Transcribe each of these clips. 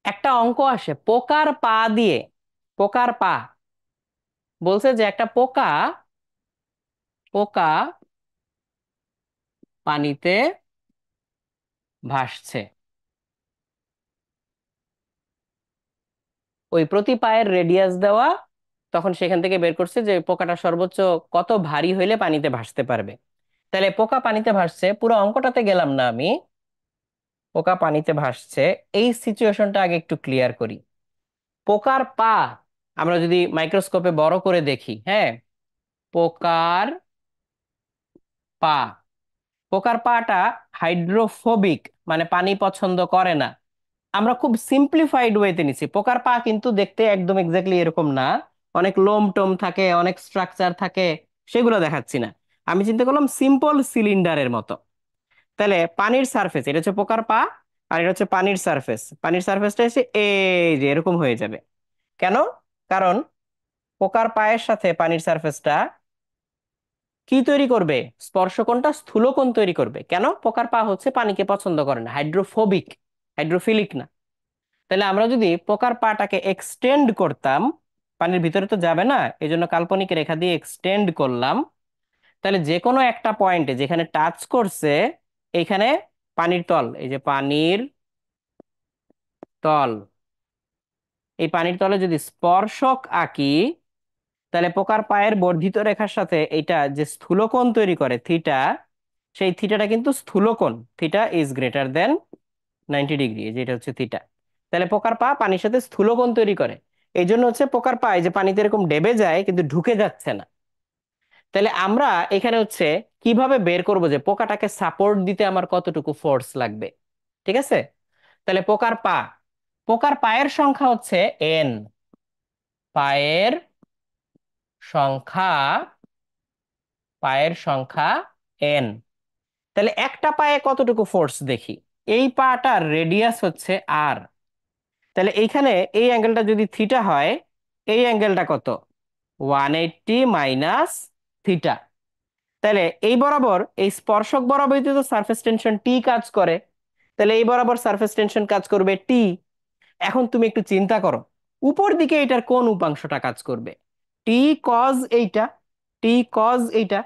একটা অঙ্ক আসে পোকার পা দিয়ে। পোকার পা বলছে যে একটা পোকা পোকা পানিতে ভাসছে। ওই প্রতি পায়ের রেডিয়াস দেওয়া, তখন সেখান থেকে বের করছে যে পোকাটা সর্বোচ্চ কত ভারী হইলে পানিতে ভাসতে পারবে। তাহলে পোকা পানিতে ভাসছে, পুরো অঙ্কটাতে গেলাম না আমি। পোকা পানিতে ভাসছে, এই সিচুয়েশনটা আগে একটু ক্লিয়ার করি। পোকার পা আমরা যদি মাইক্রোস্কোপে বড় করে দেখি, হ্যাঁ, পোকার পা, পোকার পাটা হাইড্রোফোবিক, মানে পানি পছন্দ করে না। আমরা খুব সিম্পলিফাইড ওয়েতে নিছি, পোকার পা কিন্তু দেখতে একদম এক্স্যাক্টলি এরকম না। অনেক লোম টোম থাকে, অনেক স্ট্রাকচার থাকে, সেগুলো দেখাচ্ছি না। আমি চিন্তা করলাম সিম্পল সিলিন্ডারের মতো। তাহলে পানির সারফেস, এটা হচ্ছে পোকার পা, আর এটা হচ্ছে পানির সারফেস। পানির সারফেসটা এসে এই যে এরকম হয়ে যাবে। কেন? কারণ পোকার পায়ের সাথে পানির সারফেসটা কি তৈরি করবে? স্পর্শকোণটা স্থূলকোণ তৈরি করবে। কেন? পোকার পা হচ্ছে পানিকে পছন্দ করে না, হাইড্রোফোবিক, হাইড্রোফিলিক না। তাহলে আমরা যদি পোকার পাটাকে এক্সটেন্ড করতাম, পানির ভিতরে তো যাবে না, এই জন্য কাল্পনিক রেখা দিয়ে এক্সটেন্ড করলাম। তাহলে যে কোনো একটা পয়েন্টে যেখানে টাচ করছে, এইখানে পানির তল, এই যে পানির তল, এই পানির তলে যদি স্পর্শক আঁকি, তাহলে পোকার পায়ের বর্ধিত রেখার সাথে এটা যে স্থূলকোণ তৈরি করে থিটা, সেই থিটাটা কিন্তু স্থূলকোণ। Theta is greater than 90 degree, যেটা হচ্ছে থিটা। তাহলে পোকার পা পানির সাথে স্থূলকোণ তৈরি করে। এই জন্য হচ্ছে পোকার পা এই যে পানিতে এরকম ডেবে যায় কিন্তু ঢুকে যাচ্ছে না। তাহলে আমরা এখানে হচ্ছে কিভাবে বের করব যে পোকাটাকে সাপোর্ট দিতে আমার কতটুকু ফোর্স লাগবে। ঠিক আছে? তাহলে পোকার পা, পোকার পায়ের সংখ্যা হচ্ছে এন। পায়ের সংখ্যা, পায়ের সংখ্যা এন। তাহলে একটা পায়ে কতটুকু ফোর্স দেখি। এই পাটার রেডিয়াস হচ্ছে আর। তাহলে এইখানে এই অ্যাঙ্গেলটা যদি থিটা হয়, এই অ্যাঙ্গেলটা কত? 180 মাইনাস থিটা। তাহলে এই বরাবর, এই স্পর্শক বরাবরই তো সারফেস টেনশন টি কাজ করে। তাহলে এই বরাবর সারফেস টেনশন কাজ করবে টি। এখন তুমি একটু চিন্তা করো, উপর দিকে এটার কোন উপাংশটা কাজ করবে? টি কজ এইটা, টি কজ এইটা।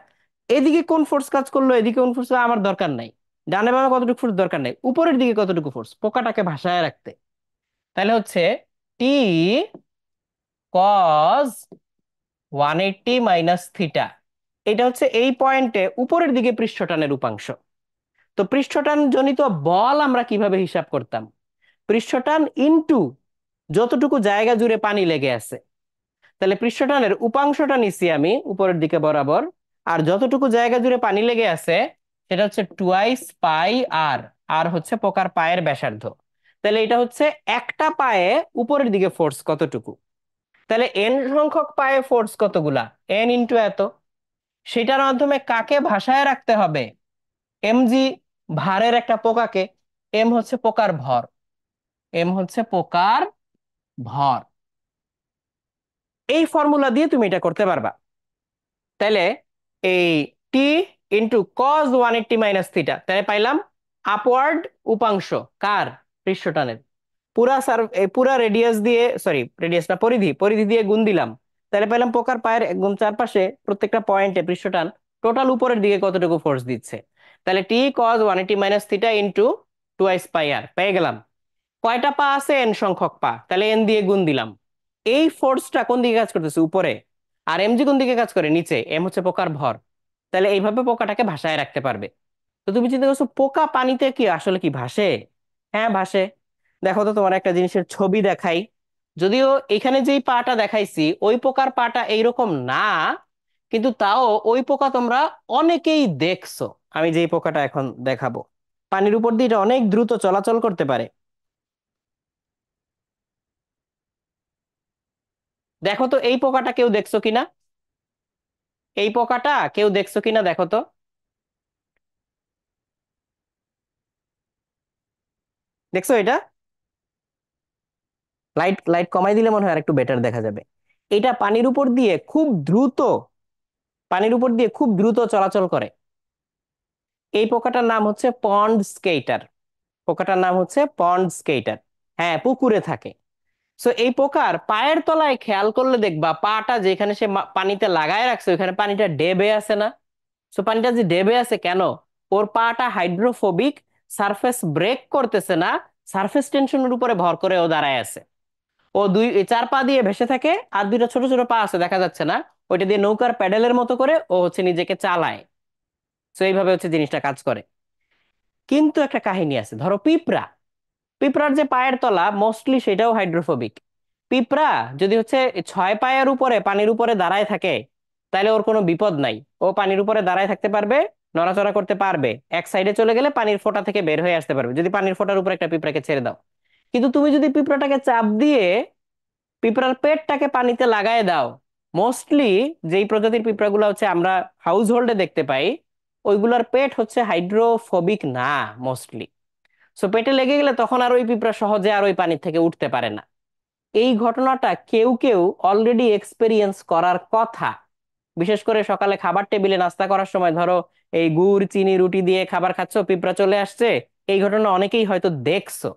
এদিকে কোন ফোর্স কাজ করলো, এদিকে কোন ফোর্স, আমার দরকার নাই। ডানে বামে কতটুকু ফোর্স দরকার নাই, উপরের দিকে কতটুকু ফোর্স পোকাটাকে ভাসায় রাখতে। তাহলে হচ্ছে টি কজ 180 মাইনাস থিটা। এটা হচ্ছে এই পয়েন্টে উপরের দিকে পৃষ্ঠটানের উপাংশ। তো পৃষ্ঠটান জনিত বল আমরা কিভাবে হিসাব করতাম? পৃষ্ঠটান ইনটু যতটুকু জায়গা জুড়ে পানি লেগে আছে। তাহলে পৃষ্ঠটানের উপাংশটা নিচ্ছি আমি উপরের দিকে বরাবর, আর যতটুকু জায়গা জুড়ে পানি লেগে আছে সেটা হচ্ছে টুয়াইস পাই আর। আর হচ্ছে পোকার পায়ের ব্যাসার্ধ। তাহলে এটা হচ্ছে একটা পায়ে উপরের দিকে ফোর্স কতটুকু। তাহলে এন সংখ্যক পায়ে ফোর্স কতগুলা, এন ইন্টু এত। সেটার মাধ্যমে কাকে ভাসায় রাখতে হবে? এমজি, ভারের একটা পোকাকে। এম হচ্ছে পোকার ভর, এম হচ্ছে পোকার ভর। এই ফর্মুলা দিয়ে তুমি এটা করতে পারবা। তাহলে এই টি ইন্টু কজ 180 মাইনাস থিটা, তাহলে পাইলাম আপওয়ার্ড উপাংশ কার? পৃষ্ঠটানের। পুরা সার পুরা রেডিয়াস দিয়ে, সরি রেডিয়াস না, পরিধি, পরিধি দিয়ে গুণ দিলাম। তাহলে পেলাম পোকার পায়ের একদম চারপাশে প্রত্যেকটা পয়েন্টে পৃষ্ঠটান টোটাল উপরের দিকে কতটুকু ফোর্স দিচ্ছে। তাহলে T cos 180 minus theta into twice pi আর পেয়ে গেলাম। কয়টা পা আছে? এন সংখ্যক পা, তাহলে এন দিয়ে গুণ দিলাম। এই ফোর্সটা কোন দিকে কাজ করতেছে? উপরে। আর এমজি কোন দিকে কাজ করে? নিচে। এম হচ্ছে পোকার ভর। তাহলে এইভাবে পোকাটাকে ভাসায় রাখতে পারবে। তো তুমি চিন্তা করছো পোকা পানিতে কি আসলে কি ভাসে? হ্যাঁ ভাসে। দেখো তো, তোমার একটা জিনিসের ছবি দেখাই। যদিও এখানে যেই পাটা দেখাইছি ওই পোকার পাটা এইরকম না, কিন্তু তাও ওই পোকা তোমরা অনেকেই দেখছো। আমি যেই পোকাটা এখন দেখাবো, পানির উপর দিয়ে এটা অনেক দ্রুত চলাচল করতে পারে। দেখো তো এই পোকাটা কেউ দেখছো কিনা, এই পোকাটা কেউ দেখছো কিনা দেখো তো। দেখছো এটা? লাইট লাইট কমাই দিলে মনে হয় আর একটু বেটার দেখা যাবে। এটা পানির উপর দিয়ে খুব দ্রুত, পানির উপর দিয়ে খুব দ্রুত চলাচল করে। এই পোকাটার নাম হচ্ছে পন্ড স্কেটার। পোকাটার নাম হচ্ছে পন্ড স্কেটার। হ্যাঁ, পুকুরে থাকে। সো এই পোকার পায়ের তলায় খেয়াল করলে দেখবা পাটা যেখানে সে পানিতে লাগায় রাখছে ওখানে পানিটা ডেবে আছে না? সো পানিটা যে ডেবে আছে কেন? ওর পাটা হাইড্রোফোবিক, সারফেস ব্রেক করতেছে না, সারফেস টেনশনের উপরে ভর করে ও দাঁড়ায় আছে। ও চার পা দিয়ে ভেসে থাকে, আর দুইটা ছোট ছোট পা আছে দেখা যাচ্ছে না, ওইটা দিয়ে নৌকার প্যাডেলের মতো করে ও হচ্ছে নিজেকে চালায়। তো এইভাবে হচ্ছে জিনিসটা কাজ করে। কিন্তু একটা কাহিনী আছে, ধরো পিঁপড়া, পিঁপড়ার যে পায়ের তলা মোস্টলি সেটাও হাইড্রোফোবিক। পিঁপড়া যদি হচ্ছে 6 পায়ের উপরে পানির উপরে দাঁড়ায় থাকে, তাহলে ওর কোনো বিপদ নাই। ও পানির উপরে দাঁড়ায় থাকতে পারবে, নড়াচড়া করতে পারবে, এক সাইডে চলে গেলে পানির ফোঁটা থেকে বের হয়ে আসতে পারবে যদি পানির ফোঁটার উপর একটা পিঁপড়াকে ছেড়ে দাও। কিন্তু তুমি যদি পিঁপড়াটাকে চাপ দিয়ে পিঁপড়ার পেটটাকে পানিতে লাগায় দাও, মোস্টলি যেই প্রজাতির পিঁপড়াগুলো হচ্ছে আমরা হাউস হোল্ডে দেখতে পাই, ওইগুলোর পেট হচ্ছে হাইড্রোফোবিক না মোস্টলি। সো পেটে লেগে গেলে তখন আর ওই পিঁপড়া সহজে আর ওই পানি থেকে উঠতে পারে না। এই ঘটনাটা কেউ কেউ অলরেডি এক্সপেরিয়েন্স করার কথা। বিশেষ করে সকালে খাবার টেবিলে নাস্তা করার সময় ধরো এই গুড় চিনি রুটি দিয়ে খাবার খাচ্ছো, পিঁপড়া চলে আসছে। এই ঘটনা অনেকেই হয়তো দেখছো।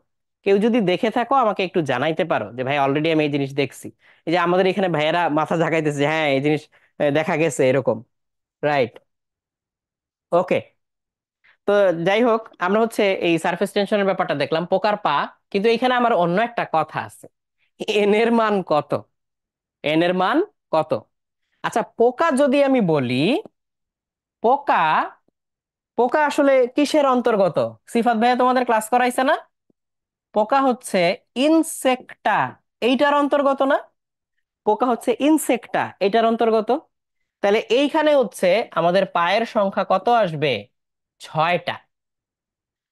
কেউ যদি দেখে থাকো আমাকে একটু জানাইতে পারো যে ভাই অলরেডি আমি এই জিনিস দেখছি। এই যে আমাদের এখানে ভাইয়েরা মাথা ঝাঁকাইতেছে, হ্যাঁ এই জিনিস দেখা গেছে এরকম। রাইট। ওকে। তো যাই হোক, আমরা হচ্ছে এই সারফেস টেনশনের ব্যাপারটা দেখলাম, পোকার পা। কিন্তু এখানে আমার অন্য একটা কথা আছে, এন এর মান কত? এন এর মান কত? আচ্ছা, পোকা যদি আমি বলি, পোকা, পোকা আসলে কিসের অন্তর্গত? সিফাত ভাইয়া তোমাদের ক্লাস করাইছে না? পোকা হচ্ছে ইনসেক্টা, এইটার অন্তর্গত না? পোকা হচ্ছে ইনসেক্টা, এইটার অন্তর্গত। তাহলে এইখানে হচ্ছে আমাদের পায়ের সংখ্যা কত আসবে? 6টা।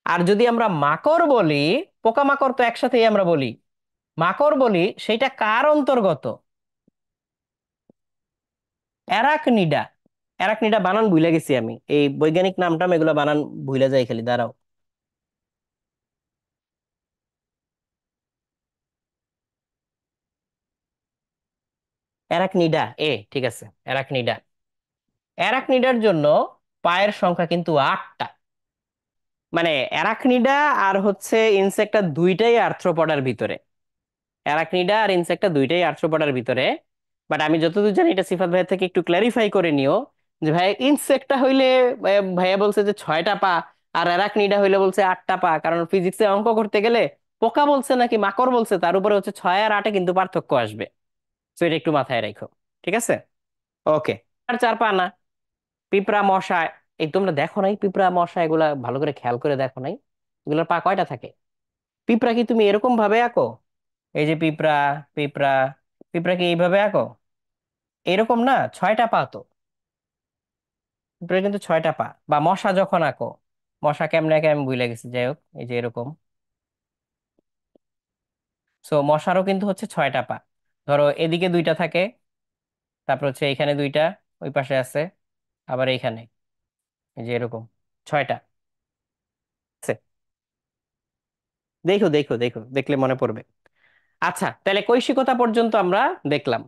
আর যদি আমরা মাকড় বলি, পোকা মাকড় তো একসাথেই আমরা বলি, মাকড় বলি, সেটা কার অন্তর্গত? অ্যারাকনিডা। অ্যারাকনিডা বানান ভুলে গেছি আমি, এই বৈজ্ঞানিক নামটা এগুলো বানান ভুলে যাই খালি, দাঁড়াও। অ্যারাকনিডা, ঠিক আছে, অ্যারাকনিডা। অ্যারাকনিডার জন্য পায়ের সংখ্যা কিন্তু 8টা। মানে অ্যারাকনিডা আর হচ্ছে ইনসেক্টা দুইটাই আর্থ্রোপডার ভিতরে। অ্যারাকনিডা আর ইনসেক্টা দুইটাই আর্থ্রোপডার ভিতরে। বাট আমি যতদূর জানি, এটা সিফাত ভাইয়ের থেকে একটু ক্ল্যারিফাই করে নিও, যে ভাই ইনসেক্টা হইলে ভাইয়া বলছে যে 6টা পা, আর অ্যারাকনিডা হইলে বলছে 8টা পা, কারণ ফিজিক্সে অঙ্ক করতে গেলে পোকা বলছে নাকি মাকড় বলছে তার উপরে হচ্ছে 6 আর 8-এ কিন্তু পার্থক্য আসবে। তো এটা একটু মাথায় রাখো। ঠিক আছে। ওকে। আর 4 পা না। পিঁপড়া মশা, এই তোমরা দেখো নাই পিঁপড়া মশা এগুলা ভালো করে খেয়াল করে দেখো নাই? এগুলোর পা কয়টা থাকে? পিঁপড়া কি তুমি এরকম ভাবে আঁকো? এই যে পিঁপড়া, পিঁপড়া, পিঁপড়া কি এইভাবে আঁকো? এরকম না, 6টা পা তো। পিঁপড়া কিন্তু 6টা পা। বা মশা যখন আঁকো, মশা কেমনে আঁকে আমি ভুলে গেছি, যাই হোক এই যে এরকম। সো মশারও কিন্তু হচ্ছে 6টা পা। ধরো এদিকে দুইটা থাকে, তারপর হচ্ছে এখানে দুইটা, ওই পাশে আছে, আবার এইখানে, এই যে এরকম 6টা আছে। দেখো দেখো দেখো, দেখলে মনে পড়বে। আচ্ছা, তাহলে কৈশিকতা পর্যন্ত আমরা দেখলাম।